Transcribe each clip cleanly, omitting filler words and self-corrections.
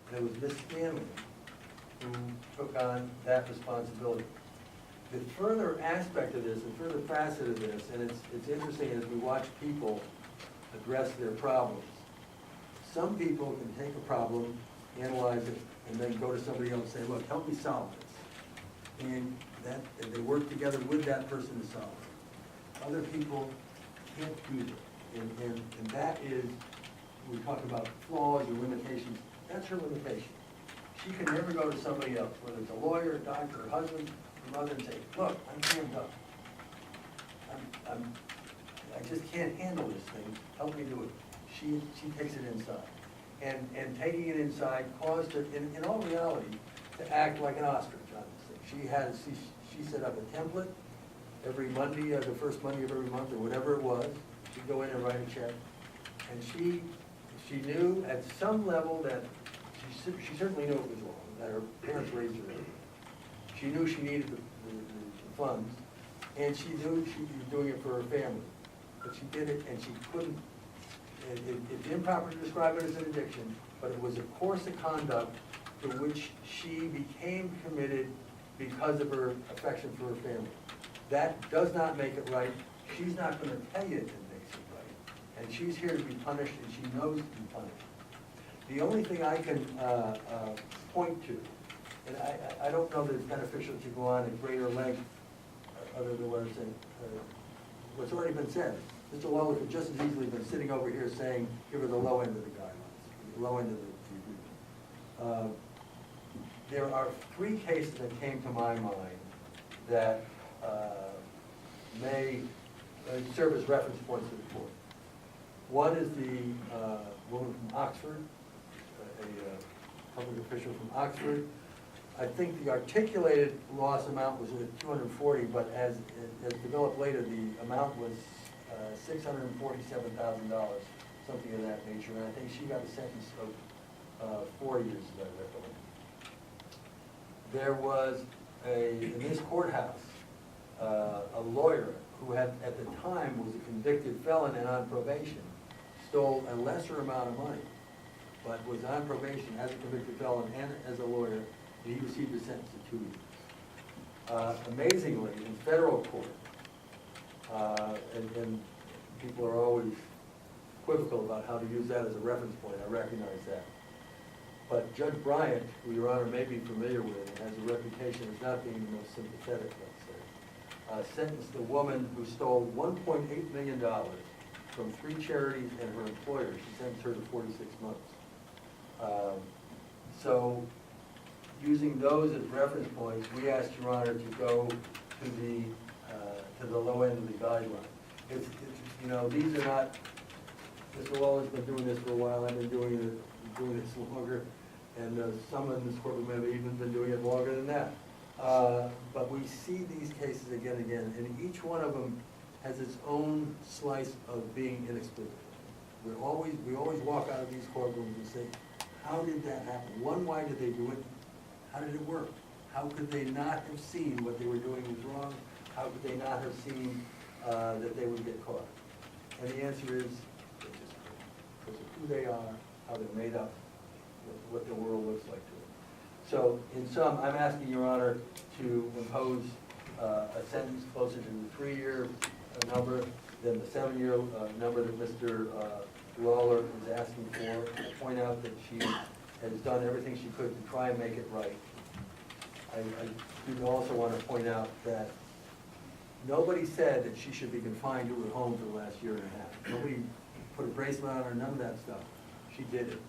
and it was Miss Stanley who took on that responsibility. The further aspect of this, the further facet of this, and it's interesting as we watch people address their problems. Some people can take a problem, analyze it, and then go to somebody else and say, look, help me solve this. And they work together with that person to solve it. Other people can't do that. And that is, we talk about flaws or limitations, that's her limitation. She can never go to somebody else, whether it's a lawyer, a doctor, a husband, a mother, and say, look, I'm jammed up. I just can't handle this thing, help me do it. She takes it inside. And taking it inside caused her, in all reality, to act like an ostrich on this thing. She set up a template every Monday, the first Monday of every month, or whatever it was. She'd go in and write a check. And she knew at some level that, she certainly knew it was wrong, that her parents raised her. She knew she needed the funds, and she knew she was doing it for her family. But she did it, and she couldn't, it's improper to describe it as an addiction, but it was a course of conduct to which she became committed because of her affection for her family. That does not make it right. She's not going to tell you it makes it right. And she's here to be punished, and she knows to be punished. The only thing I can point to, and I don't know that it's beneficial to go on at greater length, other than what I'm saying, what's already been said. Mr. Lawler could just as easily been sitting over here saying, give her the low end of the guidelines, the low end of the agreement. There are three cases that came to my mind that may serve as reference points to the court. One is the woman from Oxford, a public official from Oxford. I think the articulated loss amount was at $240, but as developed later, the amount was $647,000, something of that nature. And I think she got a sentence of 4 years, as I recollect. There was in this courthouse, a lawyer who had, at the time, was a convicted felon and on probation, stole a lesser amount of money, but was on probation as a convicted felon and as a lawyer, and he received a sentence of 2 years. Amazingly, in federal court, and people are always equivocal about how to use that as a reference point, I recognize that. But Judge Bryant, who Your Honor may be familiar with, and has a reputation as not being the most sympathetic, let's say, sentenced a woman who stole $1.8 million from 3 charities and her employer. She sentenced her to 46 months. So, using those as reference points, we asked Your Honor to go to the low end of the guideline. It's you know, these are not, Mr. Waller's been doing this for a while, I've been doing this longer, and some in this courtroom have even been doing it longer than that. But we see these cases again and again, and each one of them has its own slice of being inexplicable. We always walk out of these courtrooms and say, how did that happen? One, why did they do it? How did it work? How could they not have seen what they were doing was wrong? How could they not have seen that they would get caught? And the answer is, they just couldn't. Because of who they are, how they're made up, what the world looks like to them. So, in sum, I'm asking Your Honor to impose a sentence closer to the 3-year number than the 7-year number that Mr. Lawler is asking for. I point out that she has done everything she could to try and make it right. I do also want to point out that nobody said that she should be confined to her home for the last year and a half. Nobody put a bracelet on her, none of that stuff. She did it.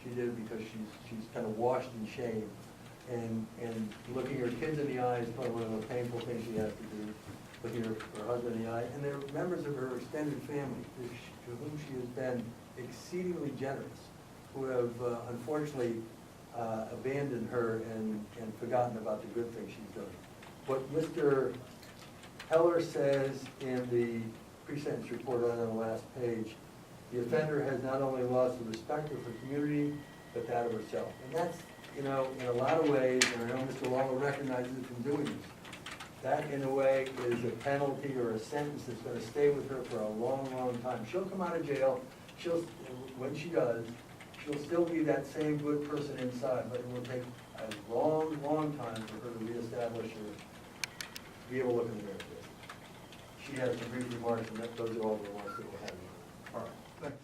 She did it because she's kind of washed and shaved. And looking her kids in the eye is probably one of the painful things she has to do. Looking her husband in the eye. And they're members of her extended family to whom she has been exceedingly generous, who have unfortunately abandoned her and forgotten about the good things she's done. What Mr. Heller says in the pre-sentence report on the last page, the offender has not only lost the respect of her community, but that of herself. And that's, you know, in a lot of ways, and I know Mr. Lawler recognizes it from doing this, that in a way is a penalty or a sentence that's going to stay with her for a long, long time. She'll come out of jail, when she does, she'll still be that same good person inside, but it will take a long, long time for her to reestablish her, to be able to look in the mirror. She has some brief remarks, and those are all the ones that we'll have. All right, thank you.